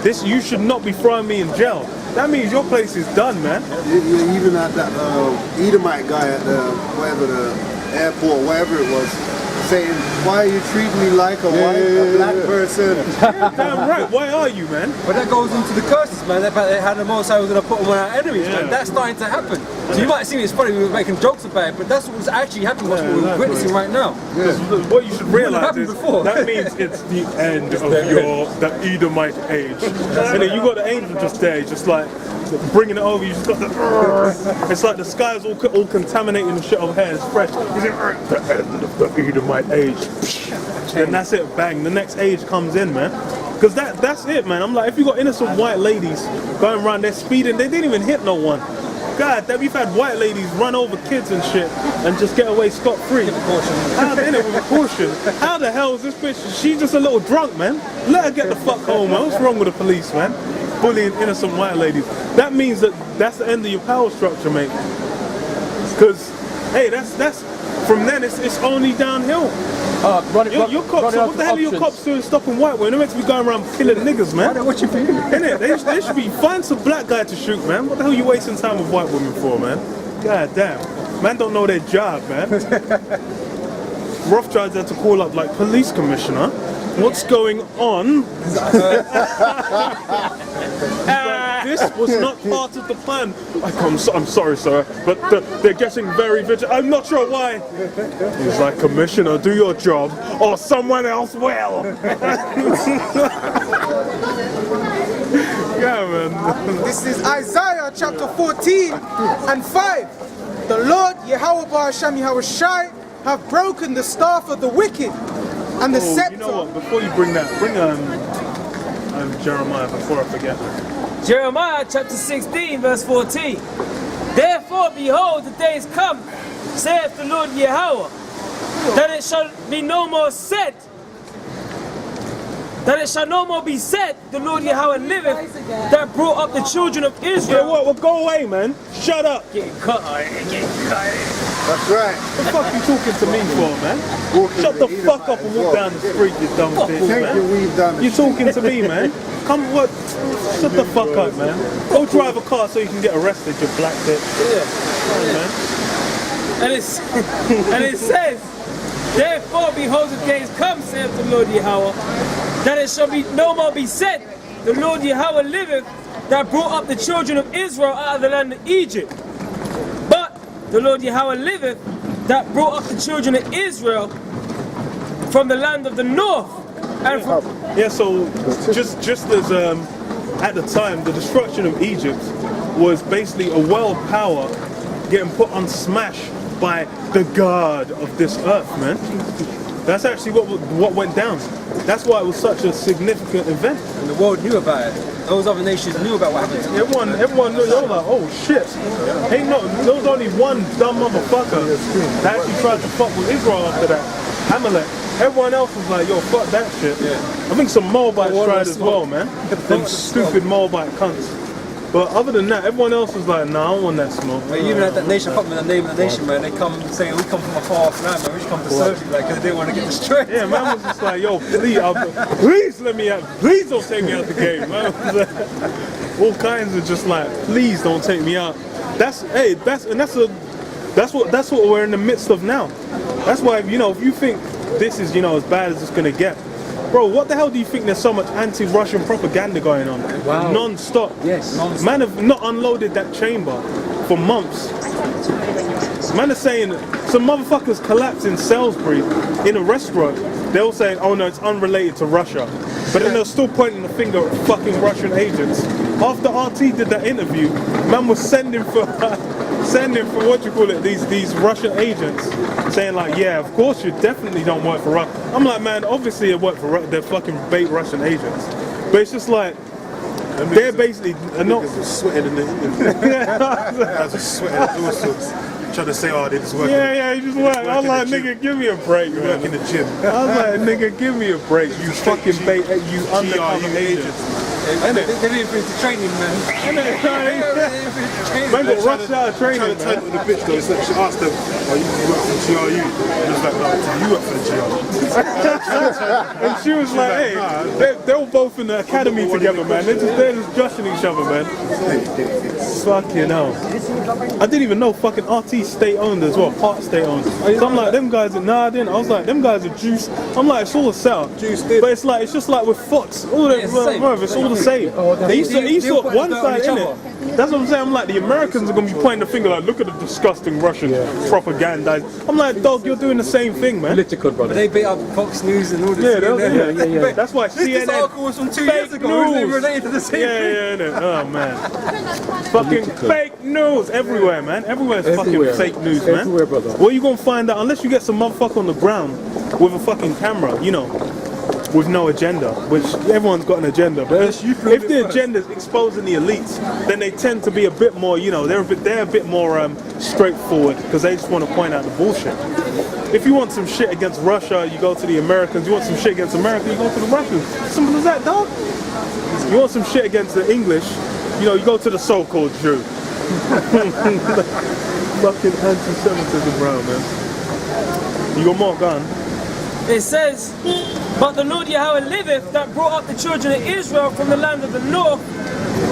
this, you should not be throwing me in jail. That means your place is done, man. Even at that Edomite guy at the airport, whatever it was, saying, why are you treating me like a black person? Damn right, why are you, man? But that goes into the curses, man. That they had the Most High was going to put them on our enemies, man. That's starting to happen. So you might see it's funny, we were making jokes about it, but that's what's actually happening, what we're witnessing right now. What you should realize is, before. that means it's the end of the Edomite age. And then you got the angel just there, just like, bringing it over, you just got the it's like the sky's all contaminated and shit over here, it's fresh. He's like, the end of the Edomite age. Then that's it, bang, the next age comes in, man. Because that's it, man. I'm like, if you got innocent white ladies going around there speeding, they didn't even hit no one. God, we've had white ladies run over kids and shit and just get away scot-free. How with caution? How the hell is this bitch? She's just a little drunk, man. Let her get the fuck home, man. What's wrong with the police, man? Bullying innocent white ladies. That means that's the end of your power structure, mate. Because, hey, that's from then it's only downhill. Your cops, what the hell are your cops doing stopping white women? They're meant to be going around killing niggas, man. Innit? They should be find some black guy to shoot, man. What the hell are you wasting time with white women for, man? God damn. Man don't know their job, man. Rothschilds had to call up like, police commissioner, what's going on? This was not part of the plan. I'm sorry, sir, but they're getting very vigilant. I'm not sure why. He's like, Commissioner, do your job, or someone else will. Yeah, man. This is Isaiah chapter 14 and 5. The Lord Yahweh Ba'Hashem Yahweh Shai have broken the staff of the wicked and the scepter. You know what? Before you bring Jeremiah before I forget. Jeremiah chapter 16 verse 14. Therefore behold, the days come, saith the Lord Yahweh, that it shall be no more said, that it shall no more be said, the Lord Yahweh liveth, that brought up the children of Israel. Yeah, what? Well, go away, man. Shut up. Getting cut. That's right. What the fuck are you talking to me for, man? Shut the fuck up and walk down the street, you dumb bitch, man. You talking to me, man? Come, what? Shut the fuck up, man. Go drive a car so you can get arrested, you black bitch. Yeah. Man. And it says, therefore behold, the days come, saith the Lord Yahweh, that it shall be no more be said, the Lord Yahweh liveth, that brought up the children of Israel out of the land of Egypt. But the Lord Yahweh liveth, that brought up the children of Israel from the land of the north. And yeah, so just as at the time, the destruction of Egypt was basically a world power getting put on smash by the God of this earth, man. That's actually what went down. That's why it was such a significant event. And the world knew about it. Those other nations knew about what happened. Everyone knew. They were like, oh shit. There was only one dumb motherfucker that actually tried to fuck with Israel after that. Amalek. Everyone else was like, yo, fuck that shit. Yeah. I think some Moabites tried as well, man. Them stupid Moabite cunts. But other than that, everyone else was like, nah, I don't want that smoke. But even at that nation, fuck with the name of the nation, man, they come saying, we come from a far off land, man, we just come to serve you, like, because they didn't want to get destroyed. Yeah, man was just like, yo, please let me out, please don't take me out the game, man. All kinds of just like, please don't take me out. That's what we're in the midst of now. That's why, you know, if you think this is, you know, as bad as it's gonna get, bro, what the hell do you think there's so much anti-Russian propaganda going on? Wow. Non-stop. Yes. Non-stop. Man have not unloaded that chamber for months. Man are saying some motherfuckers collapsed in Salisbury in a restaurant. They're all saying, oh no, it's unrelated to Russia. But then they're still pointing the finger at fucking Russian agents. After RT did that interview, man was sending for what you call it, these Russian agents, saying like, yeah, of course you definitely don't work for Russia. I'm like, man, obviously they work for they're fucking bait Russian agents. But it's just like, they're basically not sweating in the guys are sweating all sorts. Trying to say, oh, they just work. Yeah, you just work. I was like, nigga, give me a break, man. Work in the gym. I was like, nigga, give me a break. You fucking bait, you undercover agents. They didn't finish the training, man. Man got rushed out of training, Trying to turn man. it with the bitch though, so she asked them, oh, you work for the GRU? He was like, no, you work for the GRU. And she was like, hey, they were both in the academy together, man. They're just joshing each other, man. Fucking hell. I didn't even know fucking RT state owned as well, part state owned. So I'm like, them guys are, nah, I didn't. I was like, them guys are juice. I'm like, it's all a setup. But it's like, it's just like with Fox. All that, it's the same. it's all the same. They used to one side in it. That's what I'm saying. I'm like, the Americans are going to be pointing the finger like, look at the disgusting Russians propaganda. I'm like, dog, you're doing the same thing, man. Political, brother. They beat up Fox News and all this. Yeah. That's why This CNN. article was from 2 years ago. Isn't it related to the same thing? Yeah. Oh man. Fucking fake news everywhere, man. Everywhere's fucking fake news, man. Everywhere, brother. What you gonna find out unless you get some motherfucker on the ground with a fucking camera, you know, with no agenda, which everyone's got an agenda. But if the agenda is exposing the elites, then they tend to be a bit more, you know, they're a bit more straightforward because they just want to point out the bullshit. If you want some shit against Russia, you go to the Americans. You want some shit against America, you go to the Russians. Simple as that, dog. You want some shit against the English, you know, you go to the so-called Jew. Fucking anti-Semitism, bro, man. You got more gun. It says, but the Lord Yahweh liveth, that brought up the children of Israel from the land of the north,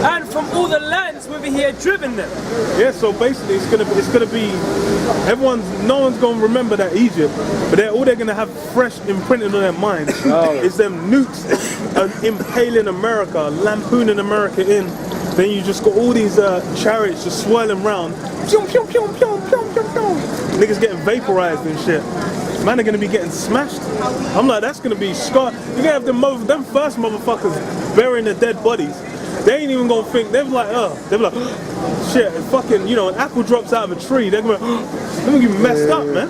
and from all the lands whither he had driven them. Yeah, so basically it's gonna be no one's gonna remember that Egypt, but all they're gonna have fresh imprinted on their minds is them nukes impaling America, lampooning America in. Then you just got all these chariots just swirling around, niggas getting vaporized and shit. Man are gonna be getting smashed. I'm like, that's gonna be scarred. You're gonna have them first motherfuckers burying the dead bodies. They ain't even gonna think. They're like, shit, fucking, you know, an apple drops out of a tree. They're gonna get messed up, man.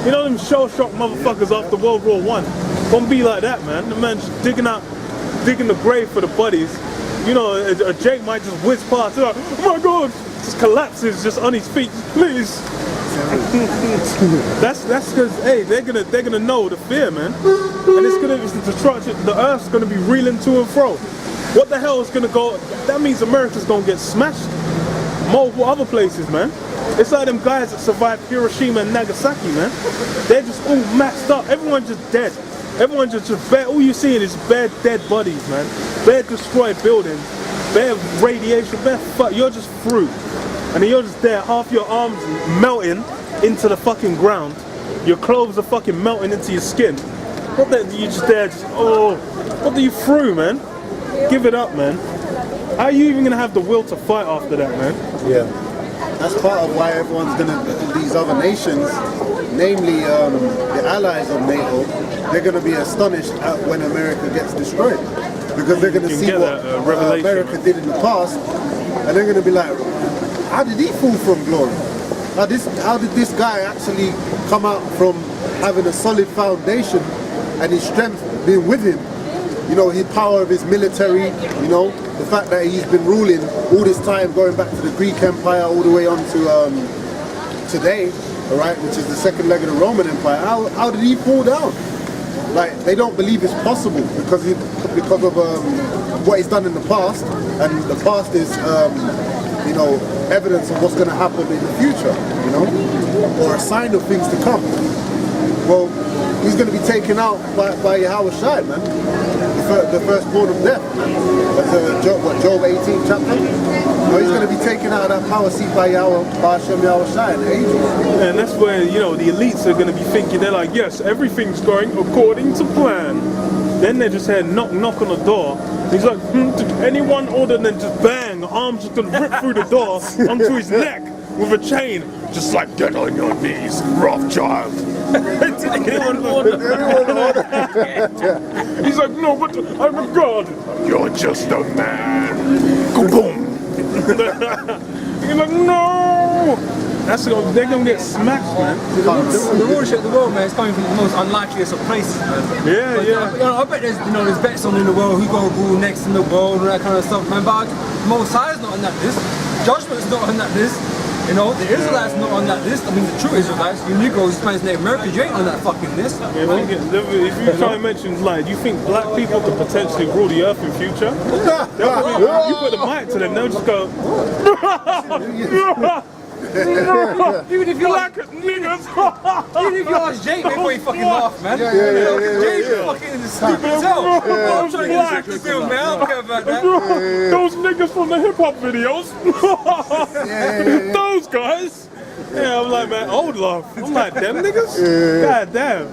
You know them shell-shocked motherfuckers after World War I. Gonna be like that, man. The man just digging the grave for the bodies. You know, a Jake might just whiz past. Like, oh my God, just collapses just on his feet. Please. That's because hey, they're gonna know the fear, man, and it's the destruction. The earth's gonna be reeling to and fro. What the hell is gonna go? That means America's gonna get smashed. Multiple other places, man. It's like them guys that survived Hiroshima and Nagasaki, man. They're just all maxed up. Everyone's just dead. Everyone's just bare. All you're seeing is bare dead bodies, man. Bare destroyed buildings. Bare radiation. Bare fuck. You're just through. And then you're just there, half your arms melting into the fucking ground. Your clothes are fucking melting into your skin. What the, you just there, what are you through, man? Give it up, man. How are you even gonna have the will to fight after that, man? Yeah. That's part of why everyone's these other nations, namely the allies of NATO, they're gonna be astonished at when America gets destroyed. Because they're gonna see what America did in the past, and they're gonna be like, how did he fall from glory? How did this guy actually come out from having a solid foundation and his strength being with him? You know, his power of his military, you know, the fact that he's been ruling all this time, going back to the Greek Empire all the way on to today, all right, which is the second leg of the Roman Empire. How did he fall down? Like, they don't believe it's possible because of what he's done in the past, and the past is you know, evidence of what's going to happen in the future, you know, or a sign of things to come. Well, he's going to be taken out by Yahweh Shai, man, the firstborn of death, man. That's Job 18 chapter. No, he's going to be taken out of that power seat by Hashem Yahweh Shai in the angels. And that's where, you know, the elites are going to be thinking, they're like, yes, everything's going according to plan. Then they just hear knock on the door. He's like, did anyone order? And then just bang, the arm's just gonna rip through the door onto his neck with a chain. Just like, get on your knees, Rothschild. Anyone order? He's like, no, but I'm a god. You're just a man. Kaboom. He's like, no. They're gonna get smashed, man. The rulership of the world, man, is coming from the most unlikeliest of places, man. Yeah, But, yeah. you know, I bet there's bets on in the world who gonna rule next in the world and that kind of stuff, man. But Most High's not on that list. Judgment's not on that list. You know, the Israelites not on that list. I mean, the true Israelites, you Negroes, Spanish, Native Americans, you ain't on that fucking list. Yeah, if you try and mention, like, do you think black people could potentially rule the earth in future? You put the mic to them, they'll just go. Even if you Black niggas. Even if you ask Jake before you fucking laugh, man. Jake's fucking stupid as hell. I'm trying to get this film, man. I don't care about that. Those niggas from the hip hop videos. Those guys. Yeah, I'm like, man, old love. I'm like, them niggas? God damn.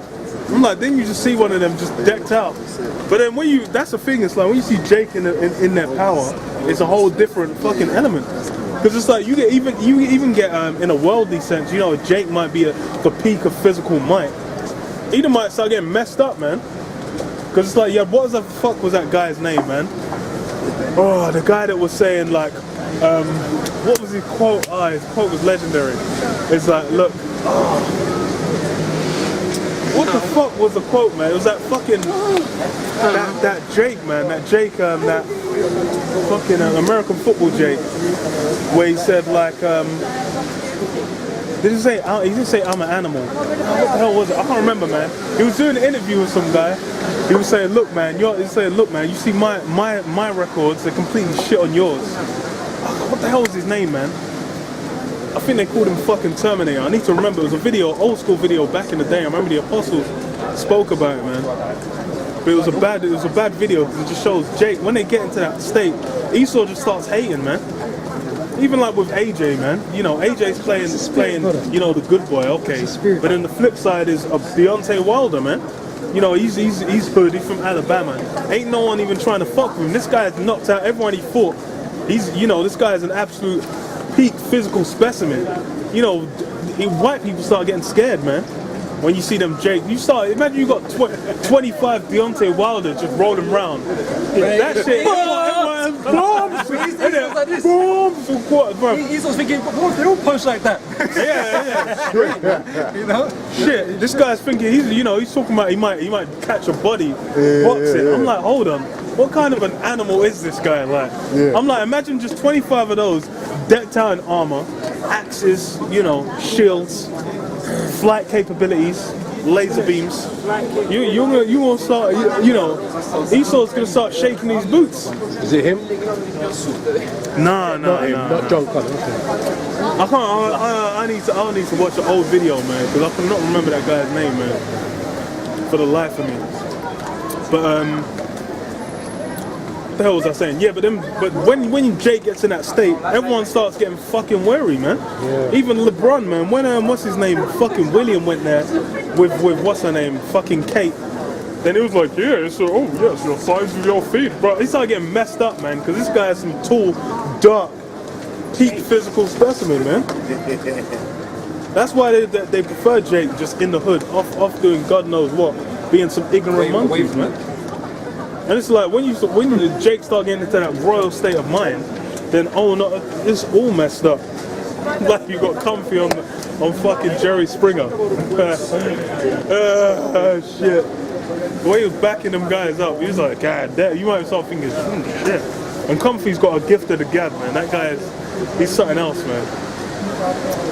I'm like, then you just see one of them just decked out. But then when you, that's the thing, it's like when you see Jake in their power, it's a whole different fucking element. Because it's like you even get in a worldly sense, you know, Jake might be the peak of physical might. He might start getting messed up, man. Because it's like, yeah, what the fuck was that guy's name, man? Oh, the guy that was saying like, what was his quote? His quote was legendary. It's like, look, what the fuck was the quote, man? It was that fucking, that Jake, man, that fucking American football Jake, where he said like, he didn't say I'm an animal. What the hell was it? I can't remember, man. He was doing an interview with some guy. He was saying, look, man, you see my records, they're completely shit on yours. What the hell was his name, man? I think they called him fucking Terminator. I need to remember. It was a video, old school video back in the day. I remember the Apostles spoke about it, man. But it was a bad video because it just shows Jake, when they get into that state, Esau just starts hating, man. Even like with AJ, man. You know, AJ's playing, you know, the good boy, okay. But then the flip side is Deontay Wilder, man. You know, he's hood, he's from Alabama. Ain't no one even trying to fuck with him. This guy has knocked out everyone he fought. This guy is an absolute peak physical specimen. You know, white people start getting scared, man. When you see them Jake, imagine you got 25 Deontay Wilder just rolling around. That shit, bombs! He's also thinking, what if they don't punch like that? Yeah, straight, man. You know? Shit, this guy's thinking, he's talking about he might catch a body, box it. I'm like, hold on. What kind of an animal is this guy like? I'm like, imagine just 25 of those decked out in armor, axes, you know, shields, flight capabilities, laser beams. You gonna start, you know, Esau's gonna start shaking these boots. Is it him? Nah. Not John Connor. Okay. I can't. I need to watch an old video, man, because I cannot remember that guy's name, man, for the life of me. But what the hell was I saying? Yeah, but when Jake gets in that state, everyone starts getting fucking wary, man. Yeah. Even LeBron, man. When what's his name? Fucking William went there with what's her name? Fucking Kate. Then it was like, yeah, so your size of your feet, bro. He started getting messed up, man, because this guy has some tall, dark, peak physical specimen, man. That's why they prefer Jake just in the hood, off doing God knows what, being some ignorant monkeys, man. And it's like when Jake start getting into that royal state of mind, then it's all messed up. Like you got comfy on fucking Jerry Springer. Shit. The way he was backing them guys up, he was like, God damn, you might start thinking, shit. And Comfy's got a gift of the gab, man. That guy he's something else, man.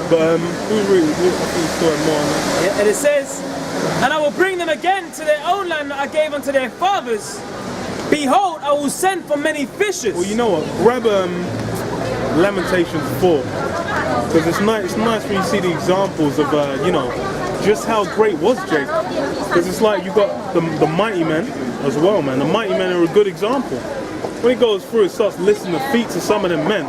But we'll more on that. Yeah, and it says, and I will bring them again to their own land that I gave unto their fathers. Behold, I will send for many fishes. Well, you know what? Grab Lamentations 4. Because it's nice when you see the examples of, you know, just how great was Jake. Because it's like you got the mighty men as well, man. The mighty men are a good example. When he goes through, it starts listing the feats of some of them men.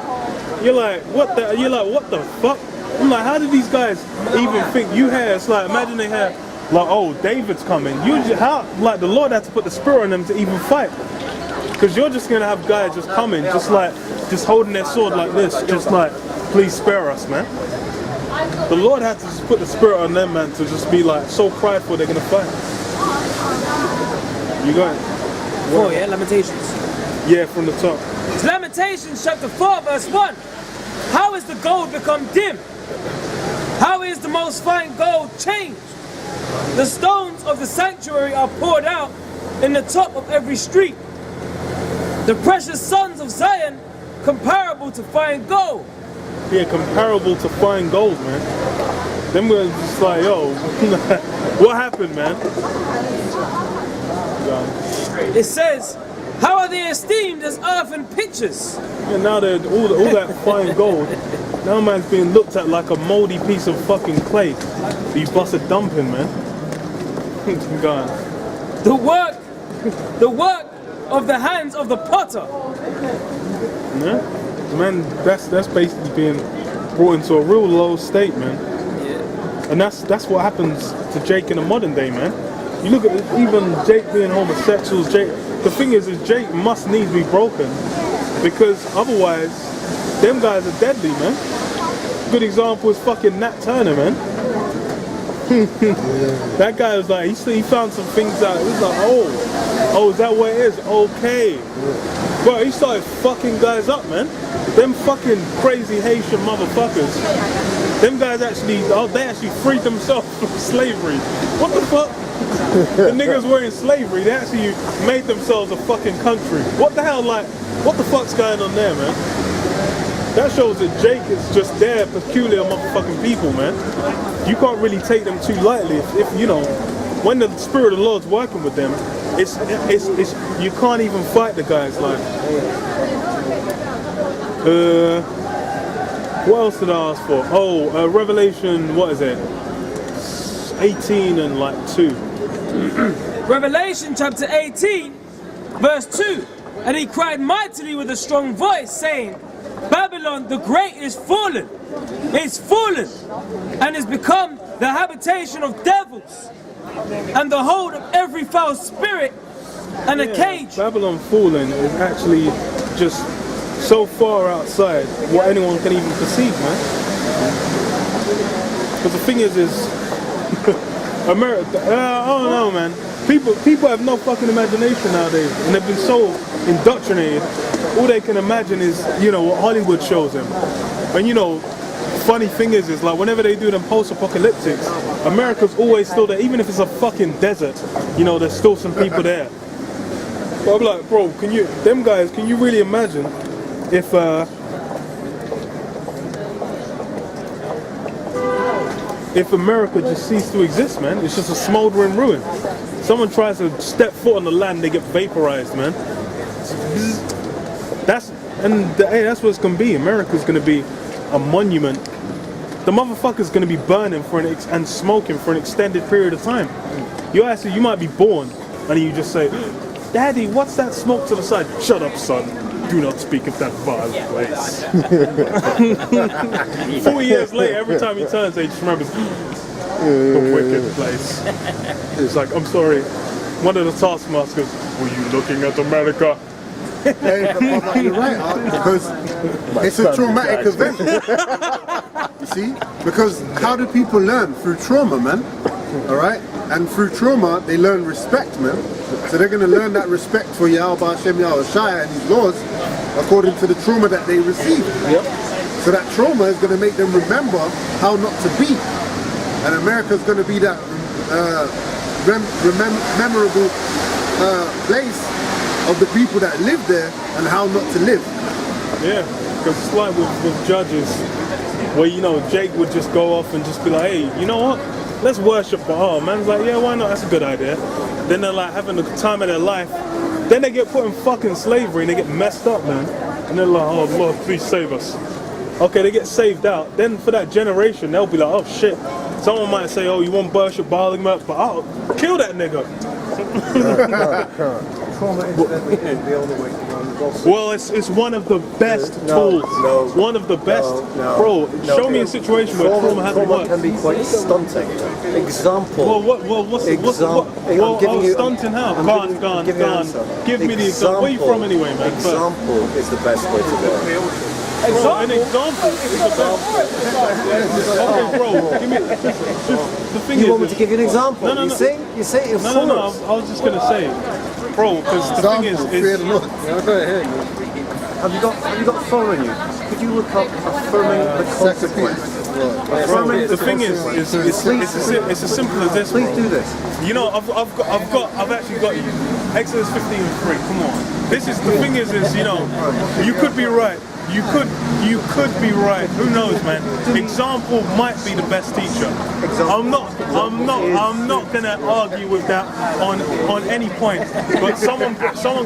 You're like, what the fuck? I'm like, how did these guys even think you had? It's like, imagine they had, like, oh, David's coming. The Lord had to put the spirit on them to even fight. Because you're just going to have guys just coming, just holding their sword like this, just like, please spare us, man. The Lord had to just put the spirit on them, man, to just be like, so prideful they're going to fight. You got it? 4, yeah, Lamentations. Yeah, from the top. It's Lamentations chapter 4, verse 1. How is the gold become dim? How is the most fine gold changed? The stones of the sanctuary are poured out in the top of every street. The precious sons of Zion comparable to fine gold. yeah, comparable to fine gold, man. Them guys just like, yo, what happened, man? It says, how are they esteemed as earthen pitchers? And now that all that fine gold, now man's being looked at like a moldy piece of fucking clay. You bust a dumping, man. Gone. The work of the hands of the potter. Yeah? Man, that's basically being brought into a real low state, man. And that's what happens to Jake in the modern day, man. You look at even Jake being homosexual, the thing is Jake must needs be broken because otherwise them guys are deadly, man. Good example is fucking Nat Turner, man. That guy was like, he found some things out. He was like, oh, is that what it is? Okay. Bro, he started fucking guys up, man. Them fucking crazy Haitian motherfuckers. Them guys they actually freed themselves from slavery. What the fuck? The niggas were in slavery. They actually made themselves a fucking country. What the hell, like, what the fuck's going on there, man? That shows that Jake is just their peculiar motherfucking people, man. You can't really take them too lightly. If you know, when the spirit of the Lord's working with them, it's you can't even fight the guys. Like, what else did I ask for? Oh, Revelation, what is it? 18 and like 2. Revelation chapter 18, verse 2. And he cried mightily with a strong voice, saying, Babylon the great is fallen, and is become the habitation of devils, and the hold of every foul spirit, and a cage. Babylon fallen is actually just so far outside what anyone can even perceive, man. Because the thing is America, I don't know, man. People have no fucking imagination nowadays, and they've been so indoctrinated. All they can imagine is, you know, what Hollywood shows them. And you know, funny thing is like whenever they do them post-apocalyptics, America's always still there, even if it's a fucking desert. You know, there's still some people there. But I'm like, bro, can you really imagine if America just ceased to exist, man? It's just a smoldering ruin. Someone tries to step foot on the land, they get vaporized, man. That's what it's gonna be. America's gonna be a monument. The motherfucker's gonna be burning and smoking for an extended period of time. You might be born, and you just say, "Daddy, what's that smoke to the side?" "Shut up, son. Do not speak of that vile place." 4 years later, every time he turns, he just remembers the wicked place. It's like, I'm sorry, one of the taskmasters, were you looking at America? You're right, because it's a traumatic event. You see? Because how do people learn? Through trauma, man. Alright? And through trauma, they learn respect, man. So they're going to learn that respect for Yahweh Hashem Yahweh Shai and his laws according to the trauma that they received. Yep. So that trauma is going to make them remember how not to be. And America's going to be that memorable place of the people that live there and how not to live. Yeah, because it's like with judges, where, you know, Jake would just go off and just be like, hey, you know what? Let's worship Baal. Man's like, yeah, why not? That's a good idea. Then they're like having the time of their life. Then they get put in fucking slavery and they get messed up, man. And they're like, oh Lord, please save us. Okay, they get saved out. Then for that generation, they'll be like, oh shit. Someone might say, oh, you want to worship Baal, but I'll kill that nigga. Trauma incidentally is the only way to run the gospel. Well, it's one of the best tools. It's one of the best. Bro, show me a situation where trauma hasn't worked. Trauma can be quite stunting. Example. Stunting how? Gone. Give me the example. Where are you from anyway, man? Example is the best way to learn. Bro, an example is the best. Okay, bro, give me just the thing. You want me to give you an example? No. You say it for us. No, I was just gonna say, bro, because the thing is Go ahead. Have you got Thor in you? Could you look up affirming the consequence? bro, the thing is, it's as simple as this. Please Bro. do this. You know, I've actually got Exodus 15:3. Come on. The thing is, you know, you could be right. You could be right. Who knows, man? Example might be the best teacher. I'm not gonna argue with that on any point. But someone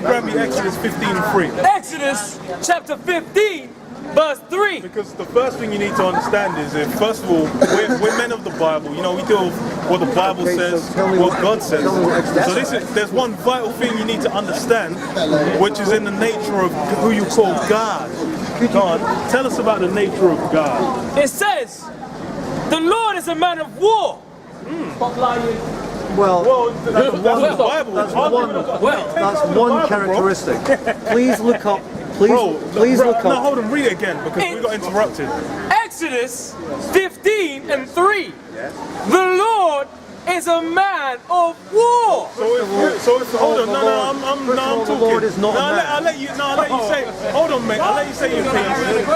grab me Exodus 15:3. Exodus chapter 15, verse 3. Because the first thing you need to understand is that, first of all, we're men of the Bible. You know, we deal with what the Bible Okay, says, so tell me what what- God says. tell me what Exodus So there's one vital thing you need to understand, which is in the nature of who you call God. God, tell us about the nature of God. It says, the Lord is a man of war. Well, Well, that's the Bible. that's Bible, one bro. characteristic. Please look up. Please Bro, look no, up. hold on, read it again because we got interrupted. Exodus 15:3. The Lord is a man of war. So if hold on, I'm First of all, the talking. Lord is not a No, man. I'll let you say. Hold on, mate. I'll let you say your piece.